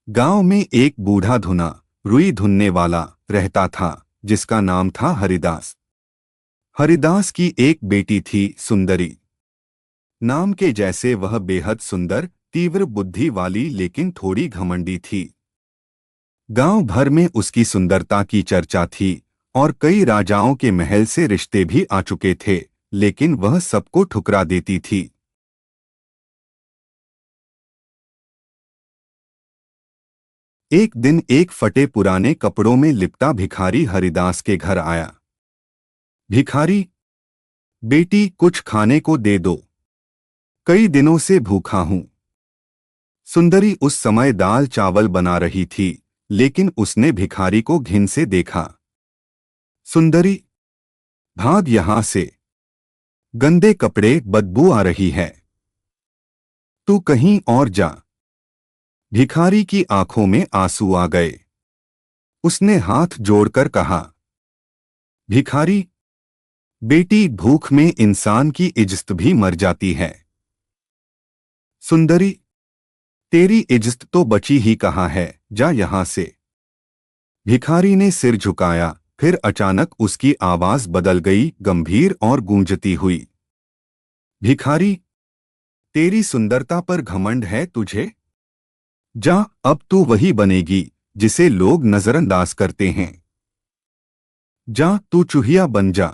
गांव में एक बूढ़ा धुना रुई धुनने वाला रहता था, जिसका नाम था हरिदास। हरिदास की एक बेटी थी, सुंदरी। नाम के जैसे वह बेहद सुंदर, तीव्र बुद्धि वाली लेकिन थोड़ी घमंडी थी। गांव भर में उसकी सुंदरता की चर्चा थी और कई राजाओं के महल से रिश्ते भी आ चुके थे, लेकिन वह सबको ठुकरा देती थी। एक दिन एक फटे पुराने कपड़ों में लिपटा भिखारी हरिदास के घर आया। भिखारी, बेटी कुछ खाने को दे दो, कई दिनों से भूखा हूं। सुंदरी उस समय दाल चावल बना रही थी, लेकिन उसने भिखारी को घिन से देखा। सुंदरी, भाग यहां से, गंदे कपड़े, बदबू आ रही है, तू कहीं और जा। भिखारी की आंखों में आंसू आ गए। उसने हाथ जोड़कर कहा, भिखारी, बेटी, भूख में इंसान की इज्जत भी मर जाती है। सुंदरी, तेरी इज्जत तो बची ही कहाँ है, जा यहां से। भिखारी ने सिर झुकाया, फिर अचानक उसकी आवाज बदल गई, गंभीर और गूंजती हुई। भिखारी, तेरी सुंदरता पर घमंड है तुझे? जा, अब तू वही बनेगी जिसे लोग नजरअंदाज करते हैं। जा, तू चूहिया बन जा।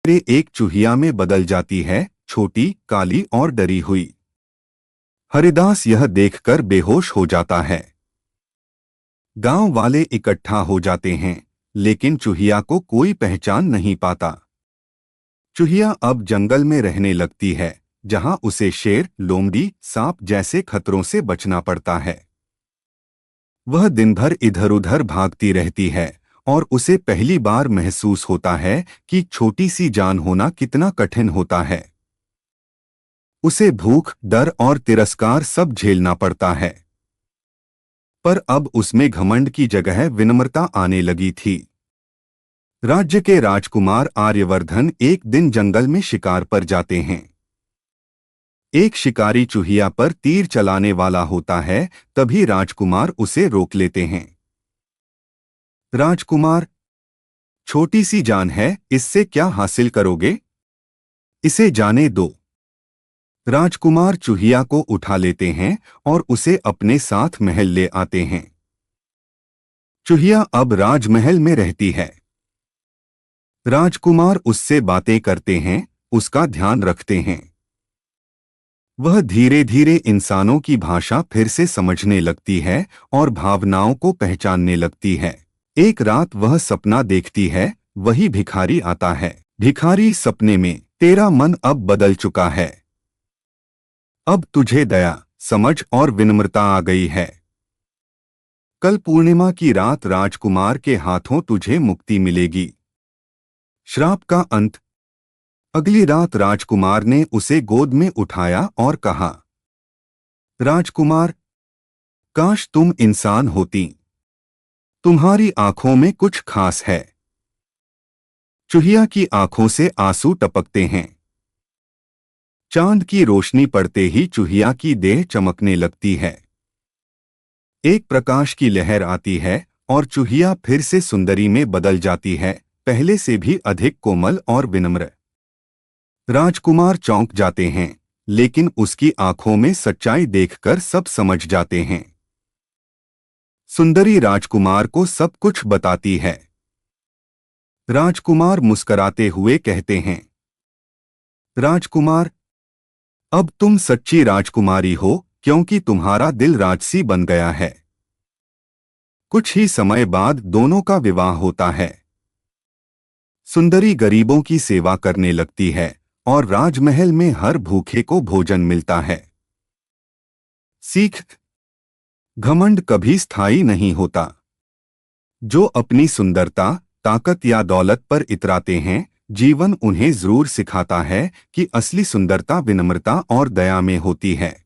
तेरे एक चूहिया में बदल जाती है, छोटी, काली और डरी हुई। हरिदास यह देखकर बेहोश हो जाता है। गांव वाले इकट्ठा हो जाते हैं, लेकिन चूहिया को कोई पहचान नहीं पाता। चूहिया अब जंगल में रहने लगती है, जहां उसे शेर, लोमड़ी, सांप जैसे खतरों से बचना पड़ता है। वह दिन भर इधर उधर भागती रहती है और उसे पहली बार महसूस होता है कि छोटी सी जान होना कितना कठिन होता है। उसे भूख, डर और तिरस्कार सब झेलना पड़ता है। पर अब उसमें घमंड की जगह विनम्रता आने लगी थी। राज्य के राजकुमार आर्यवर्धन एक दिन जंगल में शिकार पर जाते हैं। एक शिकारी चूहिया पर तीर चलाने वाला होता है, तभी राजकुमार उसे रोक लेते हैं। राजकुमार, छोटी सी जान है, इससे क्या हासिल करोगे? इसे जाने दो। राजकुमार चूहिया को उठा लेते हैं और उसे अपने साथ महल ले आते हैं। चूहिया अब राजमहल में रहती है। राजकुमार उससे बातें करते हैं, उसका ध्यान रखते हैं। वह धीरे धीरे इंसानों की भाषा फिर से समझने लगती है और भावनाओं को पहचानने लगती है। एक रात वह सपना देखती है, वही भिखारी आता है। भिखारी सपने में, तेरा मन अब बदल चुका है, अब तुझे दया, समझ और विनम्रता आ गई है। कल पूर्णिमा की रात राजकुमार के हाथों तुझे मुक्ति मिलेगी। श्राप का अंत। अगली रात राजकुमार ने उसे गोद में उठाया और कहा, राजकुमार, काश तुम इंसान होती, तुम्हारी आंखों में कुछ खास है। चूहिया की आंखों से आंसू टपकते हैं। चांद की रोशनी पड़ते ही चूहिया की देह चमकने लगती है। एक प्रकाश की लहर आती है और चूहिया फिर से सुंदरी में बदल जाती है, पहले से भी अधिक कोमल और विनम्र। राजकुमार चौंक जाते हैं, लेकिन उसकी आंखों में सच्चाई देखकर सब समझ जाते हैं। सुंदरी राजकुमार को सब कुछ बताती है। राजकुमार मुस्कराते हुए कहते हैं, राजकुमार, अब तुम सच्ची राजकुमारी हो, क्योंकि तुम्हारा दिल राजसी बन गया है। कुछ ही समय बाद दोनों का विवाह होता है। सुंदरी गरीबों की सेवा करने लगती है और राजमहल में हर भूखे को भोजन मिलता है। सीख, घमंड कभी स्थायी नहीं होता। जो अपनी सुंदरता, ताकत या दौलत पर इतराते हैं, जीवन उन्हें जरूर सिखाता है कि असली सुंदरता विनम्रता और दया में होती है।